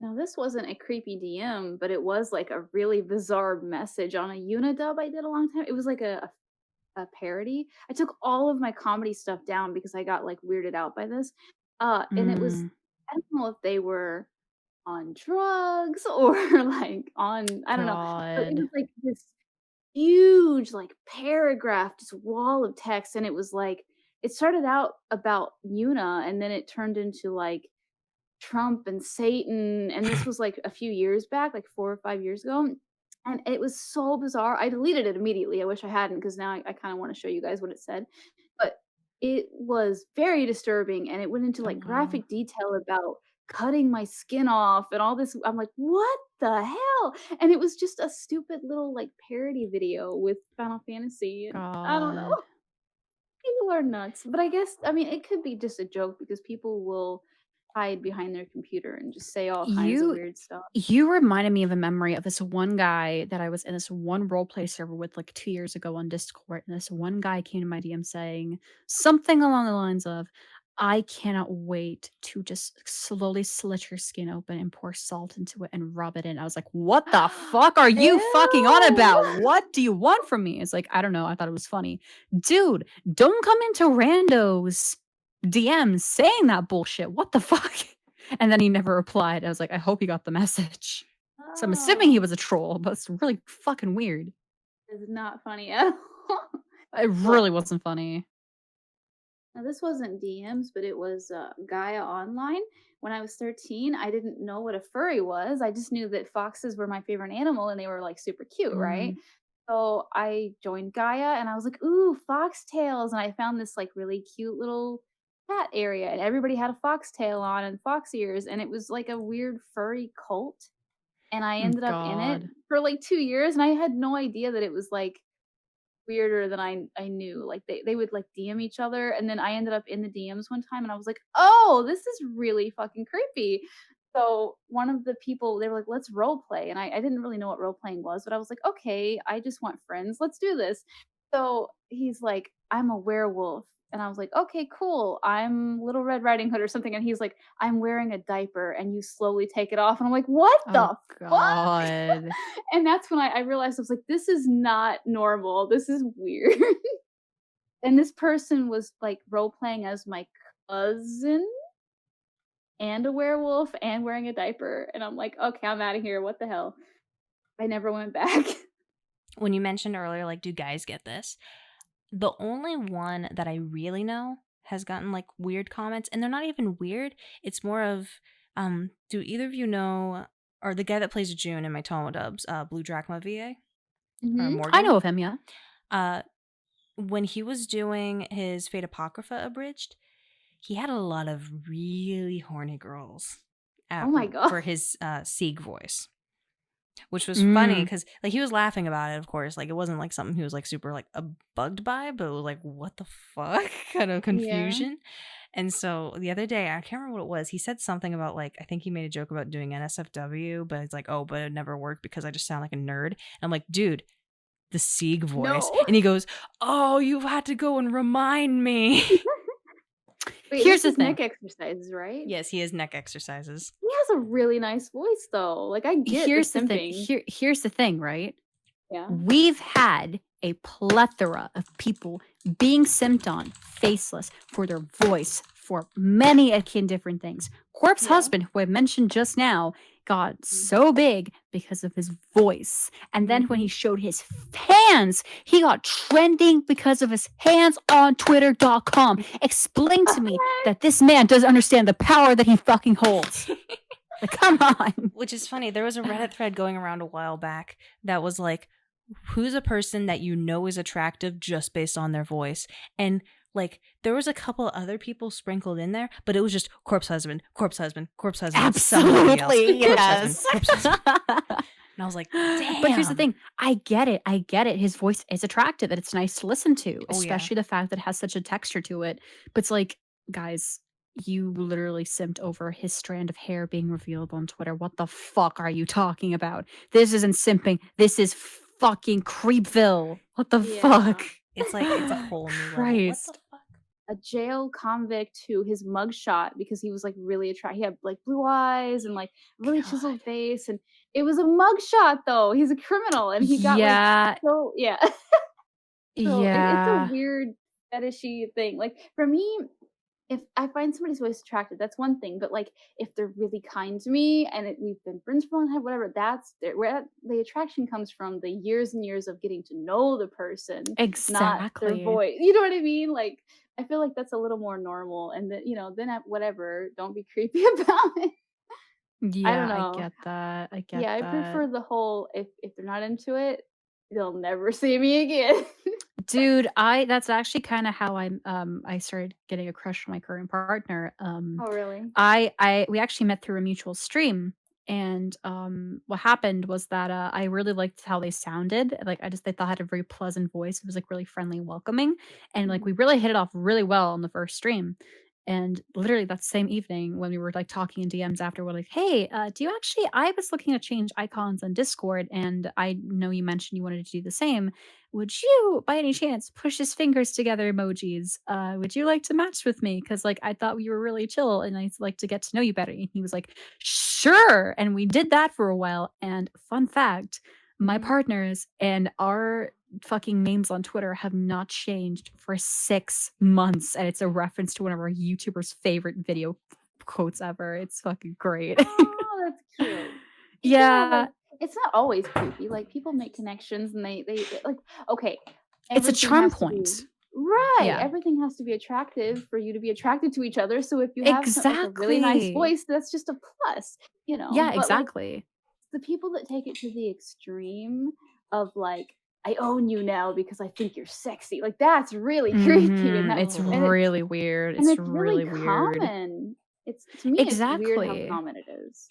Now this wasn't a creepy DM, but it was like a really bizarre message on a Unidub I did a long time. It was like a parody. I took all of my comedy stuff down because I got like weirded out by this. And it was Mm, I don't know if they were on drugs or like on I don't know, but it God. was like this huge like paragraph, just wall of text, and it was like it started out about Yuna and then it turned into like Trump and Satan, and this was, like, a few years back, like, 4 or 5 years ago, and it was so bizarre. I deleted it immediately. I wish I hadn't, because now I kinda wanna show you guys what it said, but it was very disturbing, and it went into, Oh, like, wow. graphic detail about cutting my skin off and all this. I'm like, "What the hell?" And it was just a stupid little, like, parody video with Final Fantasy, and I don't know. God. People are nuts, but I guess I mean, it could be just a joke because people will hide behind their computer and just say all kinds of You weird stuff. you reminded me of a memory of this one guy that I was in this one role play server with, like, 2 years ago on Discord, and this one guy came to my DM saying something along the lines of, "I cannot wait to just slowly slit your skin open and pour salt into it and rub it in." I was like, "What the fuck are you fucking on about? Ew! What do you want from me?" It's like, "I don't know, I thought it was funny." Dude, don't come into randos DMs saying that bullshit. What the fuck? And then he never replied. I was like, "I hope he got the message." So I'm assuming he Oh, was a troll, but it's really fucking weird. it's not funny at all. It Well, really wasn't funny. now this wasn't DMs, but it was, Gaia Online. When I was 13, I didn't know what a furry was. I just knew that foxes were my favorite animal and they were, like, super cute, right? Mm, So I joined Gaia and I was like, "Ooh, foxtails," and I found this, like, really cute little cat area, and everybody had a foxtail on and fox ears, and it was like a weird furry cult, and I ended up in it God. for, like, 2 years, and I had no idea that it was, like, weirder than I knew. Like, they would, like, DM each other, and then I ended up in the DMs one time, and I was like, "Oh, this is really fucking creepy." So, one of the people, they were like, "Let's role play," and I didn't really know what role playing was, but I was like, "Okay, I just want friends, let's do this." So, he's like, "I'm a werewolf," and I was like, "Okay, cool. I'm Little Red Riding Hood or something," and he's like, "I'm wearing a diaper, and you slowly take it off," and I'm like, "What Oh the fuck?" god. And that's when I realized, I was like, "This is not normal, this is weird." And this person was, like, role playing as my cousin and a werewolf and wearing a diaper, and I'm like, "Okay, I'm outta here, what the hell?" I never went back. When you mentioned earlier, like, do guys get this? The only one that I really know has gotten, like, weird comments, and they're not even weird, it's more of, do either of you know or the guy that plays June in my Tomo dubs, Blue Drachma VA or Mhm. I Morgan? know of him, yeah. Uh, when he was doing his Fate Apocrypha abridged, he had a lot of really horny girls, Oh my god. for his, Sieg voice. Which was funny Mm, because like, he was laughing about it, of course, like, it wasn't, like, something he was, like, super, like, bugged by, but it was like, "What the fuck?" kind of Yeah. confusion, and so, the other day, I can't remember what it was, he said something about, like I think he made a joke about doing NSFW, but it's like, "Oh, but it never worked because I just sound like a nerd." And I'm like, "Dude, the Sieg voice," No. and he goes, "Oh, you've had to go and remind me." Wait, here's this the is thing. neck exercises, right? Yes, he has neck exercises. He has a really nice voice, though, like, I get the simping. Here's the thing, right? Yeah. We've had a plethora of people being simped on, faceless, for their voice, for many akin different things. Corpse Yeah. Husband, who I mentioned just now, got Mm. so big because of his voice. And then when he Mhm. showed his hands, he got trending because of his hands on Twitter.com. Explain to me that this man doesn't understand the power that he fucking holds. Like, come on. Which is funny, there was a Reddit thread going around a while back that was like, "Who's a person that you know is attractive just based on their voice?" And, like, there was a couple other people sprinkled in there, but it was just corpse husband, corpse husband, corpse husband, somebody else, Absolutely, corpse husband, yes. corpse husband. And I was like, But here's the "Damn." thing, I get it, I get it, his voice is attractive and it's nice to listen to, Oh, yeah. especially the fact that it has such a texture to it, but it's like, guys, you literally simped over his strand of hair being revealed on Twitter. What the fuck are you talking about? This isn't simping, this is fucking Creepville. What the Yeah. fuck? It's like it's a whole new level. What the Christ. fuck? a jail convict who his mugshot because he was like really attractive. He had like blue eyes and like really chiseled God. face, and it was a mugshot though. He's a criminal, and he got like Yeah. so yeah. So it's a Yeah. weird fetishy thing. Like for me, if I find somebody's voice attractive, that's one thing. But like if they're really kind to me and we've been friends for a long time, whatever, that's where the attraction comes from. The years and years of getting to know the person, not their Exactly. voice. You know what I mean? Like I feel like that's a little more normal. And then then whatever, don't be creepy about it. I don't Yeah, I know. get that. I get Yeah, I that. prefer the whole if they're not into it, they'll never see me again. Dude, I that's actually kinda how I started getting a crush on my current partner. Oh, really? I we actually met through a mutual stream, and, what happened was that, I really liked how they sounded, like, they thought I had a very pleasant voice. It was, like, really friendly and welcoming, and, like, we Mhm. really hit it off really well on the first stream, and literally that same evening when we were, like, talking in DMs after, we're like, "Hey, do you actually I was looking to change icons on Discord, and I know you mentioned you wanted to do the same. Would you, by any chance, push his fingers together emojis? Would you like to match with me? Because like I thought we were really chill and I'd like to get to know you better." And he was like, "Sure." And we did that for a while. And fun fact, my Mhm. partners and our fucking names on Twitter have not changed for 6 months. And it's a reference to one of our YouTubers' favorite video quotes ever. It's fucking great. Oh, that's cute. People have, like Yeah. it's not always creepy, like, people make connections and like okay, It's a everything charm has to be point. right, Yeah. everything has to be attractive for you to be attracted to each other, so if you have like, a really nice Exactly. voice, that's just a plus. Yeah, But, like, exactly. the people that take it to the extreme of, like, "I own you now because I think you're sexy," like, that's really creepy, and Mhm. It's and it's really weird. and It's it's really really weird. common. It's to me, it's weird how Exactly. common it is.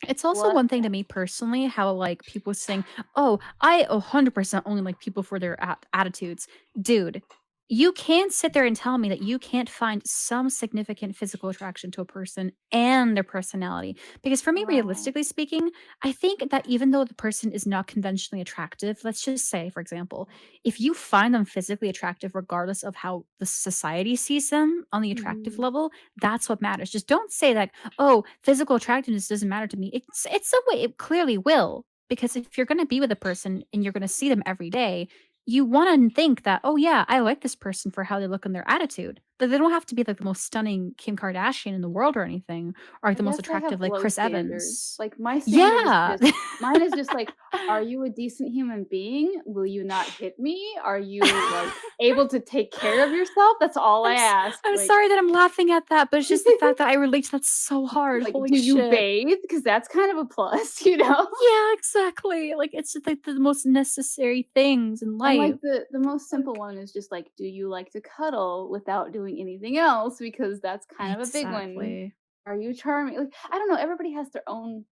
It's also What one thing to me personally how, like, people saying, "Oh, I 100% only like people for their attitudes." Dude, you can't sit there and tell me that you can't find some significant physical attraction to a person and their personality. Because for me, Right. realistically speaking, I think that even though the person is not conventionally attractive, let's just say, for example, if you find them physically attractive regardless of how the society sees them on the attractive Mhm. level, that's what matters. Just don't say that, "Oh, physical attractiveness doesn't matter to me." It's a way it clearly will, because if you're gonna be with a person and you're gonna see them every day, you wanna think that, "Oh, yeah, I like this person for how they look and their attitude." But they don't have to be, like, the most stunning Kim Kardashian in the world or anything, or, like, I the most guess I attractive, have like, low Chris standards. Evans. Like, my standard is Yeah. just mine is just like, "Are you a decent human being? Will you not hit me? Are you, like, able to take care of yourself?" That's all I I'm s ask, I'm like sorry that I'm laughing at that, but it's just the fact that I relate to that so hard. like, Holy "Do you shit. bathe?" Because that's kind of a plus, you know? Yeah, exactly. Like, it's just, like, the most necessary things in And, like, life. the most simple Like one is just, like, "Do you like to cuddle without doing anything else?" Because that's kind of a big one. exactly. Are you charming? Like, I don't know, everybody has their own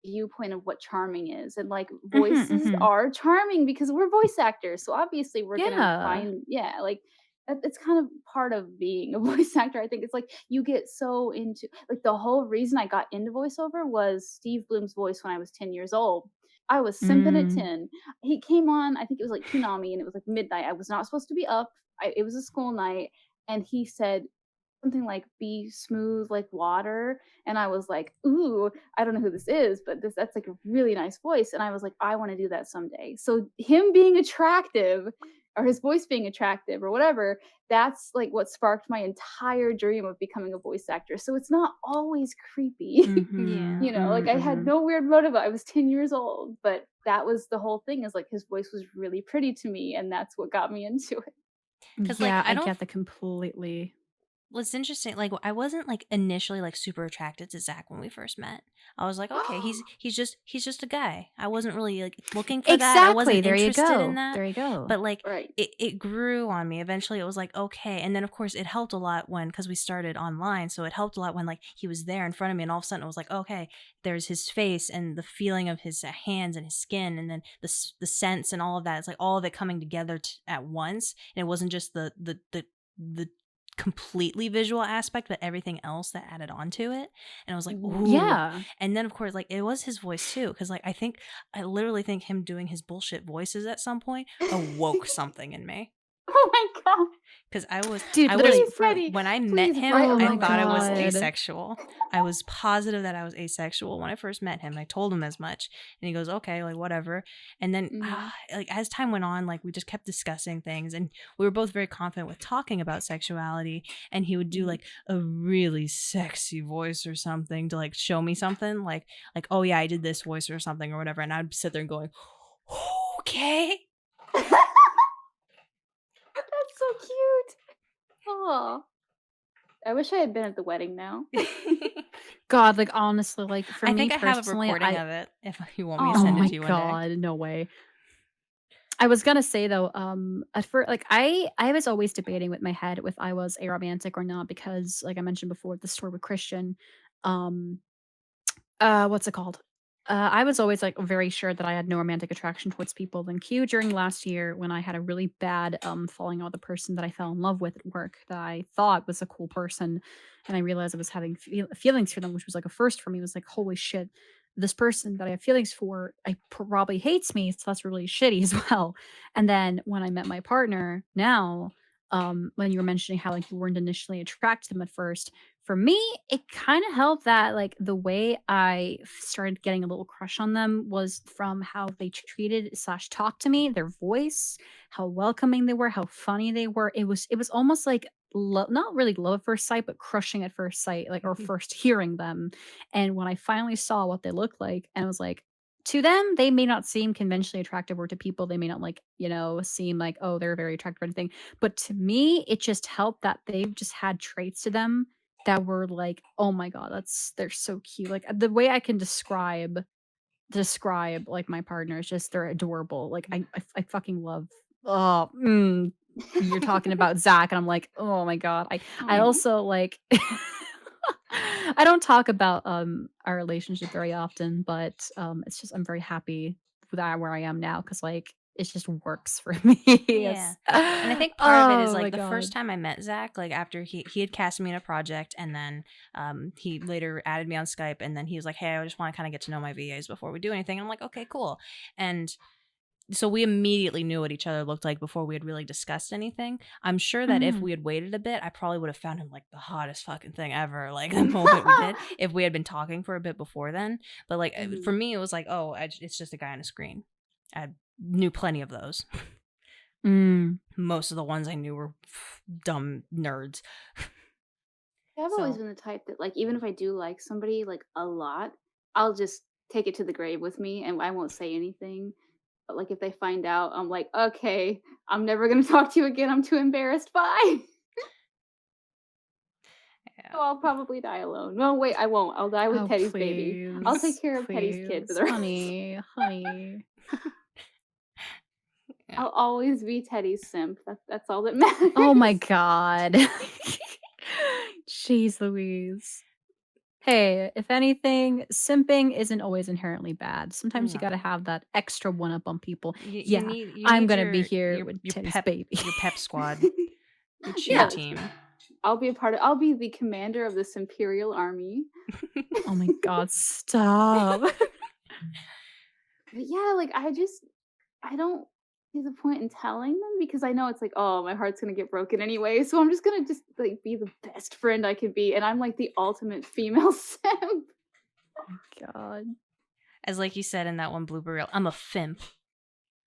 viewpoint of what charming is, and, like, Mhm, voices mhm. are charming because we're voice actors, so obviously we're gonna Yeah. find yeah, like, it's kind of part of being a voice actor, I think. It's like you get so into like, the whole reason I got into voiceover was Steve Bloom's voice when I was 10 years old. I was simping at Mm. 10. He came on, I think it was, like, Toonami, and it was, like, midnight. I was not supposed to be up. It was a school night, and he said something like, "Be smooth like water," and I was like, "Ooh, I don't know who this is, but that's, like, a really nice voice," and I was like, "I wanna do that someday." So, him being attractive, or his voice being attractive or whatever, that's, like, what sparked my entire dream of becoming a voice actor, so it's not always creepy. Mhm, Like, mm, I had mhm. no weird motive, I was 10 years old, but that was the whole thing, is, like, his voice was really pretty to me, and that's what got me into it. Because like, Yeah, I I don't get that completely. What's interesting, like, I wasn't, like, initially, like, super attracted to Zach when we first met. I was like, "Okay, he's just a guy." I wasn't really, like, looking for that. I Exactly, wasn't there you interested in go, that. there you go. But, like, Right. it grew on me. Eventually, it was like, "Okay." And then, of course, it helped a lot when, because we started online, so it helped a lot when, like, he was there in front of me, and all of a sudden, it was like, "Okay, there's his face and the feeling of his, hands and his skin, and then the scents and all of that." It's like all of it coming together at once, and it wasn't just the completely visual aspect, but everything else that added on to it. And I was like, Mhm. ooh. Yeah. And then, of course, like, it was his voice too. Cause, like, I literally think him doing his bullshit voices at some point awoke something in me. Oh my god. Because I was Dude, Please, for Teddy. when I met Please him, write a oh I my letter. thought I was god. asexual. I was positive that I was asexual when I first met him. I told him as much, and he goes, "Okay, like whatever." And then, Mhm. like as time went on, like we just kept discussing things, and we were both very confident with talking about sexuality. And he would do Mhm. like a really sexy voice or something to like show me something, like oh yeah, I did this voice or something or whatever, and I'd sit there and going, okay. That's so cute. Oh, I wish I had been at the wedding now. God, like honestly, like for I me think I have a personally, recording of it. If you want me to oh send it Oh, my to you one day. god, no way. I was gonna say though, at first, like I was always debating with my head if I was aromantic or not because, like I mentioned before, the story with Christian, um, what's it called? I was always like very sure that I had no romantic attraction towards people. Then Q during last year when I had a really bad falling out with a person that I fell in love with at work that I thought was a cool person, and I realized I was having feelings for them, which was like a first for me. It was like holy shit, this person that I have feelings for, I probably hates me, so that's really shitty as well. And then when I met my partner now, when you were mentioning how like you weren't initially attracted to him at first, for me, it kind of helped that like the way I started getting a little crush on them was from how they treated slash talked to me, their voice, how welcoming they were, how funny they were. It was almost like not really love at first sight, but crushing at first sight, like or first hearing them. And when I finally saw what they looked like, and I was like, to them, they may not seem conventionally attractive, or to people, they may not like, seem like, oh, they're very attractive or anything. But to me, it just helped that they've just had traits to them that were like, "Oh my god, they're so cute." Like, the way I can describe, like, my partner is just they're adorable. Like, I fucking love oh, you're talking about Zach, and I'm like, "Oh my god." I oh. also, like I don't talk about, our relationship very often, but, it's just I'm very happy that where I am now because like, it just works for me. Yeah. It's And I think part of it is oh like my the first god. time I met Zach, like after he had cast me in a project, and then he later added me on Skype, and then he was like, "Hey, I just want to kind of get to know my VAs before we do anything." And I'm like, "Okay, cool." And so we immediately knew what each other looked like before we had really discussed anything. I'm sure that if Mhm. we had waited a bit, I probably would have found him like the hottest fucking thing ever, like the moment we did, if we had been talking for a bit before then. But like for Mhm. me, it was like, oh, it's just a guy on a screen. I knew plenty of those. Mm. Most of the ones I knew were dumb nerds. I've always So been the type that, like, even if I do like somebody, like, a lot, I'll just take it to the grave with me, and I won't say anything. But, like, if they find out, I'm like, "Okay, I'm never gonna talk to you again, I'm too embarrassed, bye." yeah. So I'll probably die alone. No, wait, I won't. I'll die with Oh, Teddy's baby. I'll take please, care of Teddy's kid for please, the rest. honey, honey. Yeah. I'll always be Teddy's simp. That's all that matters. Oh my god. Jeez Louise. Hey, if anything, simping isn't always inherently bad. Sometimes you No. gotta have that extra one up on people. You Yeah, need I'm gonna be here your with your Teddy's pep baby. your pep squad, your cheer Yeah, team. I'll be the commander of this Imperial army. Oh my god, stop. But yeah, like, I don't see the point in telling them because I know it's like, "Oh, my heart's gonna get broken anyway," so I'm just gonna like, be the best friend I can be, and I'm, like, the ultimate female simp. God. As like you said in that one blooper reel, I'm a fimp.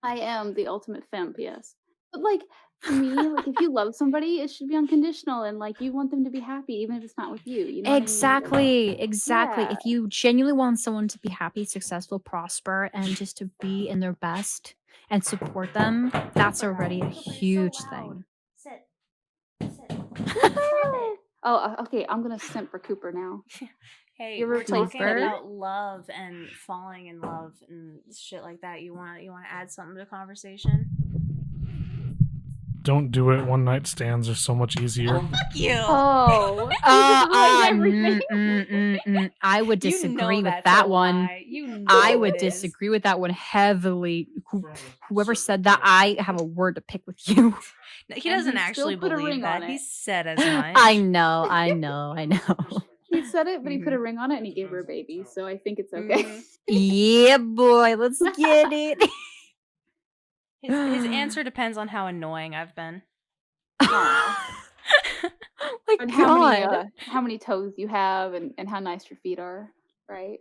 I am the ultimate femp, yes. But, like, for me, like, if you love somebody, it should be unconditional and, like, you want them to be happy even if it's not with you know what I mean? Like Exactly, exactly. yeah, If you genuinely want someone to be happy, successful, prosper, and just to be in their best and support them, that's already a huge thing. Sit. Sit. Cooper! Oh, okay, I'm gonna simp for Cooper now. Hey, You we're replace talking Teddy? about love and falling in love and shit like that. You want to add something to the conversation? Don't do it. One night stands are so much easier. Fuck you. Oh, he just ruined everything. I would You disagree know with that's that a one. lie. You know I would it is. disagree with that one heavily. Whoever said that, I have a word to pick with you. He And doesn't he actually still put a believe ring that. on He it. said as much. I know, I know, I know. He said it, but he put a Mhm. ring on it and he gave her a baby, so I think it's okay. Mhm. Yeah, boy, let's get it. His answer depends on how annoying I've been. Aw. My And God. how many toes you have and how nice your feet are, right?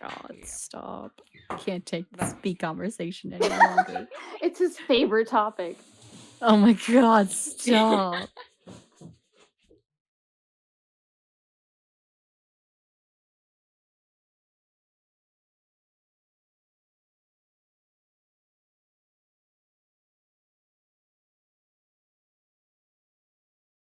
God, Yeah. stop. I can't take this bee conversation any longer. It's his favorite topic. Oh my God, stop.